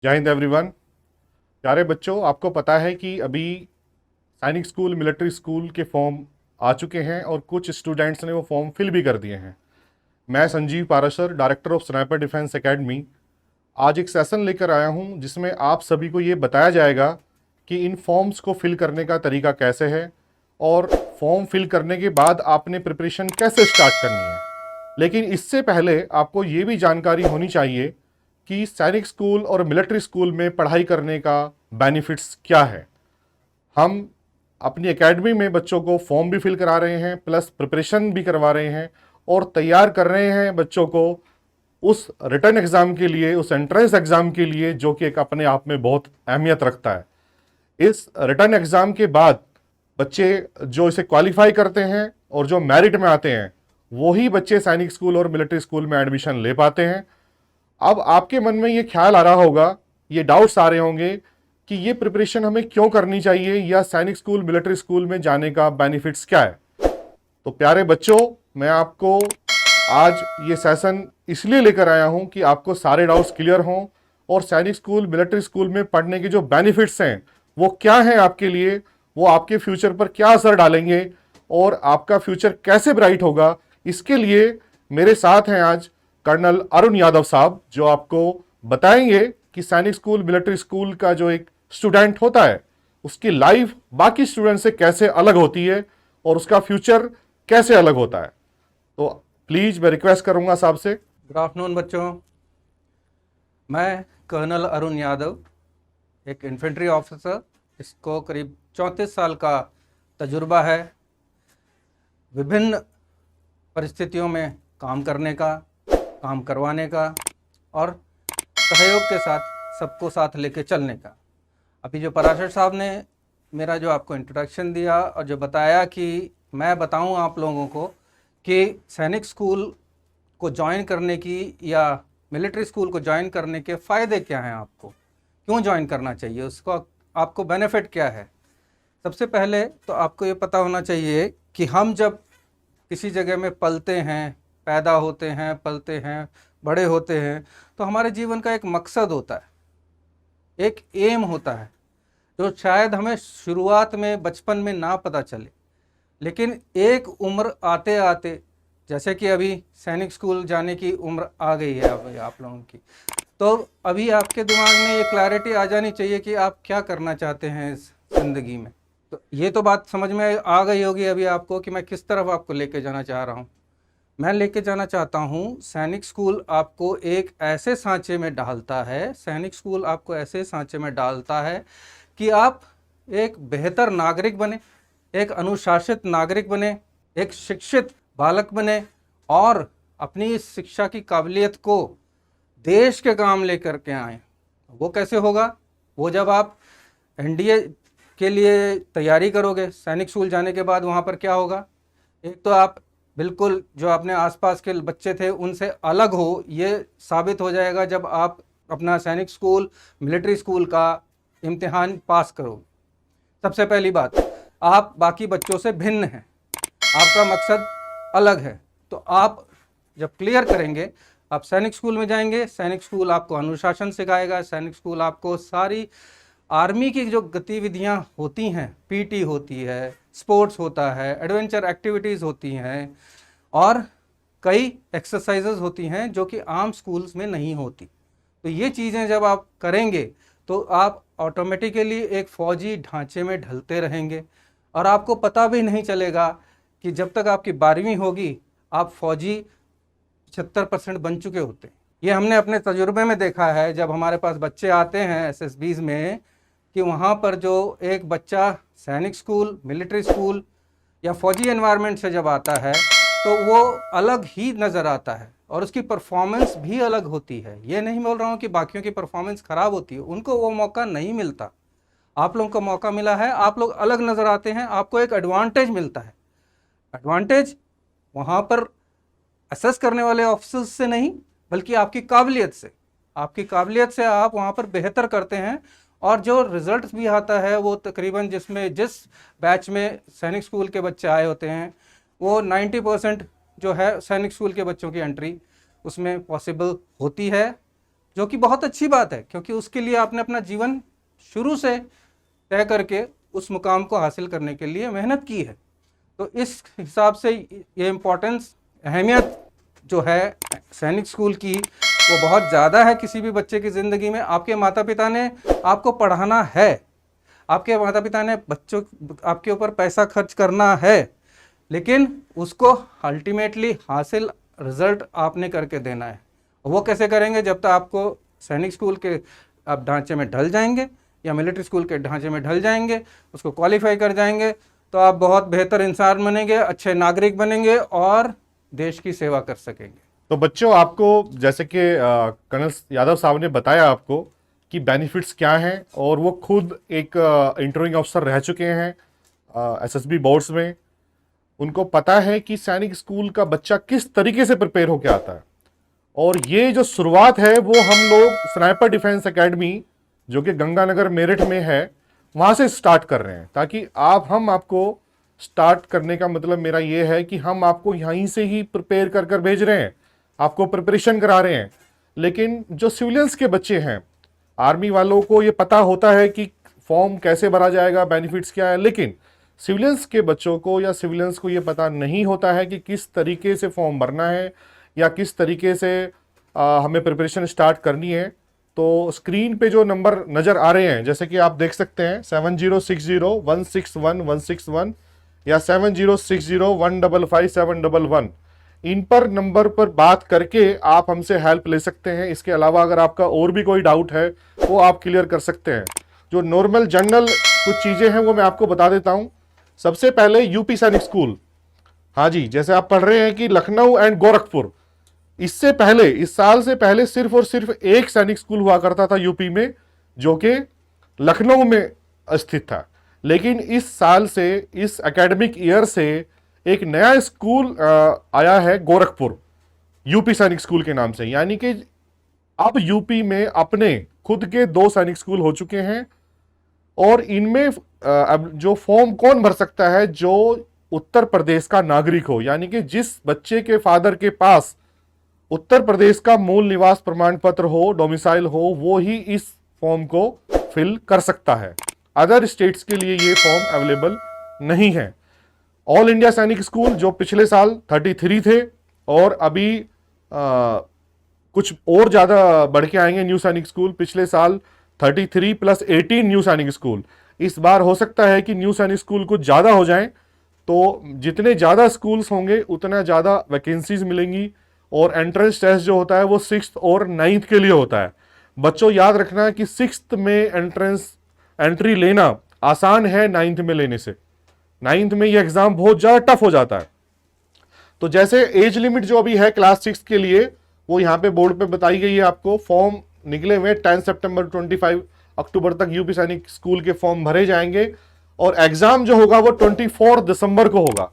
जय हिंद एवरीवन। प्यारे बच्चों, आपको पता है कि अभी सैनिक स्कूल, मिलिट्री स्कूल के फॉर्म आ चुके हैं और कुछ स्टूडेंट्स ने वो फॉर्म फिल भी कर दिए हैं। मैं Sanjeev Parashar, director of sniper defence academy, आज एक सेशन लेकर आया हूं जिसमें आप सभी को ये बताया जाएगा कि इन फॉर्म्स को फिल करने का तरीका कैसे है और फॉर्म फिल करने के बाद आपने प्रिपरेशन कैसे स्टार्ट करनी है। लेकिन इससे पहले आपको ये भी जानकारी होनी चाहिए कि सैनिक स्कूल और मिलिट्री स्कूल में पढ़ाई करने का बेनिफिट्स क्या है। हम अपनी एकेडमी में बच्चों को फॉर्म भी फिल करा रहे हैं, प्लस प्रिपरेशन भी करवा रहे हैं और तैयार कर रहे हैं बच्चों को उस रिटर्न एग्ज़ाम के लिए, उस एंट्रेंस एग्ज़ाम के लिए, जो कि एक अपने आप में बहुत अहमियत रखता है। इस रिटर्न एग्ज़ाम के बाद बच्चे जो इसे क्वालिफाई करते हैं और जो मेरिट में आते हैं, वही बच्चे सैनिक स्कूल और मिलिट्री स्कूल में एडमिशन ले पाते हैं। अब आपके मन में ये ख्याल आ रहा होगा, ये डाउट्स आ रहे होंगे कि ये प्रिपरेशन हमें क्यों करनी चाहिए या सैनिक स्कूल, मिलिट्री स्कूल में जाने का बेनिफिट्स क्या है। तो प्यारे बच्चों, मैं आपको आज ये सेशन इसलिए लेकर आया हूं कि आपको सारे डाउट्स क्लियर हों और सैनिक स्कूल, मिलिट्री स्कूल में पढ़ने के जो बेनिफिट्स हैं वो क्या हैं आपके लिए, वो आपके फ्यूचर पर क्या असर डालेंगे और आपका फ्यूचर कैसे ब्राइट होगा। इसके लिए मेरे साथ हैं आज कर्नल अरुण यादव साहब, जो आपको बताएंगे कि सैनिक स्कूल, मिलिट्री स्कूल का जो एक स्टूडेंट होता है उसकी लाइफ बाकी स्टूडेंट से कैसे अलग होती है और उसका फ्यूचर कैसे अलग होता है। तो प्लीज मैं रिक्वेस्ट करूंगा साहब से। गुड आफ्टरनून बच्चों। मैं कर्नल अरुण यादव, एक इन्फेंट्री ऑफिसर। इसको करीब 34 साल का तजुर्बा है विभिन्न परिस्थितियों में काम करने का, काम करवाने का और सहयोग के साथ सबको साथ लेके चलने का। अभी जो पराशर साहब ने मेरा जो आपको इंट्रोडक्शन दिया और जो बताया कि मैं बताऊं आप लोगों को कि सैनिक स्कूल को ज्वाइन करने की या मिलिट्री स्कूल को ज्वाइन करने के फ़ायदे क्या हैं, आपको क्यों ज्वाइन करना चाहिए, उसको आपको बेनिफिट क्या है। सबसे पहले तो आपको ये पता होना चाहिए कि हम जब किसी जगह में पलते हैं, पैदा होते हैं, पलते हैं, बड़े होते हैं, तो हमारे जीवन का एक मकसद होता है, एक एम होता है, जो शायद हमें शुरुआत में बचपन में ना पता चले, लेकिन एक उम्र आते आते, जैसे कि अभी सैनिक स्कूल जाने की उम्र आ गई है अब आप लोगों की, तो अभी आपके दिमाग में ये क्लैरिटी आ जानी चाहिए कि आप क्या करना चाहते हैं इस ज़िंदगी में। तो ये तो बात समझ में आ गई होगी अभी आपको कि मैं किस तरफ आपको लेके जाना चाह रहा हूँ। मैं लेके जाना चाहता हूँ, सैनिक स्कूल आपको एक ऐसे सांचे में डालता है, सैनिक स्कूल आपको ऐसे सांचे में डालता है कि आप एक बेहतर नागरिक बने, एक अनुशासित नागरिक बने, एक शिक्षित बालक बने और अपनी इस शिक्षा की काबिलियत को देश के काम लेकर के आए। वो कैसे होगा? वो जब आप एनडीए के लिए तैयारी करोगे, सैनिक स्कूल जाने के बाद वहाँ पर क्या होगा, एक तो आप बिल्कुल जो अपने आसपास के बच्चे थे उनसे अलग हो, ये साबित हो जाएगा जब आप अपना सैनिक स्कूल, मिलिट्री स्कूल का इम्तिहान पास करोगे। सबसे पहली बात, आप बाकी बच्चों से भिन्न हैं, आपका मकसद अलग है। तो आप जब क्लियर करेंगे, आप सैनिक स्कूल में जाएंगे, सैनिक स्कूल आपको अनुशासन सिखाएगा, सैनिक स्कूल आपको सारी आर्मी की जो गतिविधियां होती हैं, पीटी होती है, स्पोर्ट्स होता है, एडवेंचर एक्टिविटीज़ होती हैं और कई एक्सरसाइजेज होती हैं जो कि आम स्कूल्स में नहीं होती। तो ये चीज़ें जब आप करेंगे तो आप ऑटोमेटिकली एक फ़ौजी ढांचे में ढलते रहेंगे और आपको पता भी नहीं चलेगा कि जब तक आपकी 12वीं होगी आप फ़ौजी 75% बन चुके होते हैं। ये हमने अपने तजुर्बे में देखा है, जब हमारे पास बच्चे आते हैं एसएसबीज़ में, कि वहाँ पर जो एक बच्चा सैनिक स्कूल, मिलिट्री स्कूल या फ़ौजी एनवायरनमेंट से जब आता है तो वो अलग ही नज़र आता है और उसकी परफॉर्मेंस भी अलग होती है। ये नहीं बोल रहा हूँ कि बाकियों की परफॉर्मेंस ख़राब होती है, उनको वो मौका नहीं मिलता, आप लोगों को मौका मिला है, आप लोग अलग नज़र आते हैं, आपको एक एडवांटेज मिलता है। एडवांटेज वहाँ पर असेस करने वाले ऑफिसर्स से नहीं, बल्कि आपकी काबिलियत से, आपकी काबिलियत से आप वहाँ पर बेहतर करते हैं और जो रिज़ल्ट भी आता है वो तकरीबन जिस बैच में सैनिक स्कूल के बच्चे आए होते हैं वो 90% जो है सैनिक स्कूल के बच्चों की एंट्री उसमें पॉसिबल होती है। जो कि बहुत अच्छी बात है, क्योंकि उसके लिए आपने अपना जीवन शुरू से तय करके उस मुकाम को हासिल करने के लिए मेहनत की है। तो इस हिसाब से ये इम्पोर्टेंस, अहमियत जो है सैनिक स्कूल की, वो बहुत ज़्यादा है किसी भी बच्चे की ज़िंदगी में। आपके माता पिता ने आपको पढ़ाना है, आपके माता पिता ने बच्चों आपके ऊपर पैसा खर्च करना है, लेकिन उसको अल्टीमेटली हासिल रिजल्ट आपने करके देना है। वो कैसे करेंगे? जब तक आपको सैनिक स्कूल के आप ढांचे में ढल जाएंगे या मिलिट्री स्कूल के ढांचे में ढल जाएंगे, उसको क्वालिफाई कर जाएंगे, तो आप बहुत बेहतर इंसान बनेंगे, अच्छे नागरिक बनेंगे और देश की सेवा कर सकेंगे। तो बच्चों, आपको जैसे कि कर्नल यादव साहब ने बताया आपको कि बेनिफिट्स क्या हैं, और वो खुद एक इंटरव्यूइंग अफसर रह चुके हैं एसएसबी बोर्ड्स में। उनको पता है कि सैनिक स्कूल का बच्चा किस तरीके से प्रिपेयर होकर आता है। और ये जो शुरुआत है वो हम लोग स्नाइपर डिफेंस एकेडमी, जो कि गंगानगर मेरठ में है, वहाँ से स्टार्ट कर रहे हैं, ताकि हम आपको स्टार्ट करने का मतलब मेरा ये है कि हम आपको यहीं से ही प्रिपेयर कर कर भेज रहे हैं, आपको प्रिपरेशन करा रहे हैं। लेकिन जो सिविलियंस के बच्चे हैं, आर्मी वालों को ये पता होता है कि फॉर्म कैसे भरा जाएगा, बेनिफिट्स क्या है, लेकिन सिविलियंस के बच्चों को या सिविलियंस को ये पता नहीं होता है कि किस तरीके से फॉर्म भरना है या किस तरीके से हमें प्रिपरेशन स्टार्ट करनी है। तो स्क्रीन पे जो नंबर नज़र आ रहे हैं, जैसे कि आप देख सकते हैं 7060161161 या 7060155711, इन पर नंबर पर बात करके आप हमसे हेल्प ले सकते हैं। इसके अलावा अगर आपका और भी कोई डाउट है वो आप क्लियर कर सकते हैं। जो नॉर्मल जनरल कुछ चीज़ें हैं वो मैं आपको बता देता हूँ। सबसे पहले यूपी सैनिक स्कूल, हाँ जी, जैसे आप पढ़ रहे हैं कि लखनऊ एंड गोरखपुर, इससे पहले, इस साल से पहले सिर्फ और सिर्फ एक सैनिक स्कूल हुआ करता था यूपी में, जो कि लखनऊ में स्थित था। लेकिन इस साल से, इस एकेडमिक ईयर से एक नया स्कूल आया है गोरखपुर, यूपी सैनिक स्कूल के नाम से। यानी कि अब यूपी में अपने खुद के 2 सैनिक स्कूल हो चुके हैं। और इनमें अब जो फॉर्म कौन भर सकता है? जो उत्तर प्रदेश का नागरिक हो, यानी कि जिस बच्चे के फादर के पास उत्तर प्रदेश का मूल निवास प्रमाण पत्र हो, डोमिसाइल हो, वो ही इस फॉर्म को फिल कर सकता है। अदर स्टेट्स के लिए ये फॉर्म अवेलेबल नहीं है। ऑल इंडिया सैनिक स्कूल जो पिछले साल 33 थे, और अभी कुछ और ज़्यादा बढ़ के आएंगे न्यू सैनिक स्कूल। पिछले साल 33 + 18 न्यू सैनिक स्कूल। इस बार हो सकता है कि न्यू सैनिक स्कूल कुछ ज़्यादा हो जाएं, तो जितने ज़्यादा स्कूल्स होंगे उतना ज़्यादा वैकेंसीज मिलेंगी। और एंट्रेंस टेस्ट जो होता है वो 6th और 9th के लिए होता है। बच्चों, याद रखना कि 6th में एंट्री लेना आसान है 9th में लेने से। 9th में ये एग्ज़ाम बहुत ज़्यादा टफ हो जाता है। तो जैसे एज लिमिट जो अभी है क्लास 6 के लिए, वो यहाँ पे बोर्ड पे बताई गई है आपको। फॉर्म निकले हुए 10 सितंबर 25 अक्टूबर तक यूपी सैनिक स्कूल के फॉर्म भरे जाएंगे। और एग्जाम जो होगा वो 24 दिसंबर को होगा,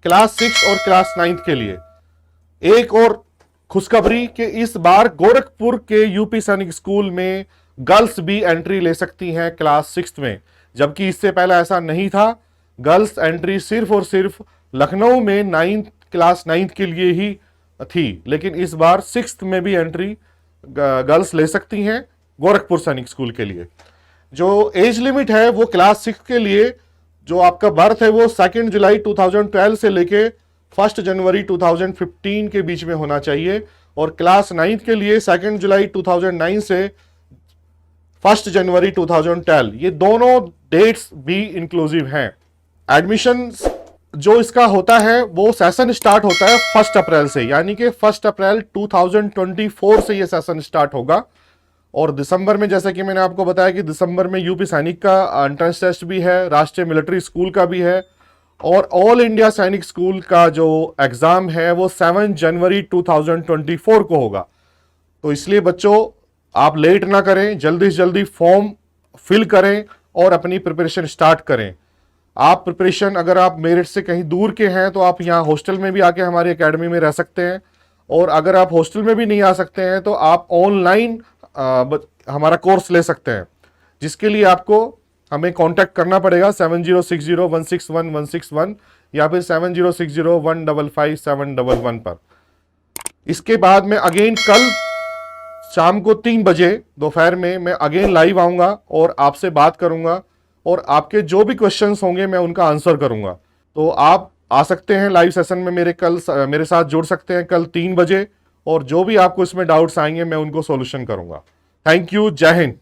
क्लास 6 और क्लास 9th के लिए। एक और खुशखबरी कि इस बार गोरखपुर के यूपी सैनिक स्कूल में गर्ल्स भी एंट्री ले सकती हैं क्लास 6 में, जबकि इससे पहले ऐसा नहीं था। गर्ल्स एंट्री सिर्फ और सिर्फ लखनऊ में क्लास 9th के लिए ही थी, लेकिन इस बार 6th में भी एंट्री गर्ल्स ले सकती हैं गोरखपुर सैनिक स्कूल के लिए। जो एज लिमिट है वो क्लास 6 के लिए, जो आपका बर्थ है वो 2 जुलाई 2012 से लेके 1 जनवरी 2015 के बीच में होना चाहिए। और क्लास 9th के लिए 2 जुलाई 2009 से 1 जनवरी 2012, ये दोनों डेट्स भी इंक्लूसिव हैं। एडमिशन जो इसका होता है वो सेशन स्टार्ट होता है 1 अप्रैल से, यानी कि 1 अप्रैल 2024 से ये सेशन स्टार्ट होगा। और दिसंबर में, जैसे कि मैंने आपको बताया कि दिसंबर में यूपी सैनिक का एंट्रेंस टेस्ट भी है, राष्ट्रीय मिलिट्री स्कूल का भी है, और ऑल इंडिया सैनिक स्कूल का जो एग्ज़ाम है वो 7 जनवरी 2024 को होगा। तो इसलिए बच्चों, आप लेट ना करें, जल्दी से जल्दी फॉर्म फिल करें और अपनी प्रिपरेशन स्टार्ट करें। आप प्रिपरेशन, अगर आप मेरठ से कहीं दूर के हैं तो आप यहाँ हॉस्टल में भी आके हमारी एकेडमी में रह सकते हैं। और अगर आप हॉस्टल में भी नहीं आ सकते हैं तो आप ऑनलाइन हमारा कोर्स ले सकते हैं, जिसके लिए आपको हमें कांटेक्ट करना पड़ेगा 7060161161 या फिर 7060155711 पर। इसके बाद में अगेन कल शाम को 3 बजे दोपहर में मैं अगेन लाइव आऊँगा और आपसे बात करूँगा और आपके जो भी क्वेश्चंस होंगे मैं उनका आंसर करूँगा। तो आप आ सकते हैं लाइव सेशन में मेरे साथ जुड़ सकते हैं कल 3 बजे, और जो भी आपको इसमें डाउट्स आएंगे मैं उनको सॉल्यूशन करूँगा। Thank you. जय हिंद।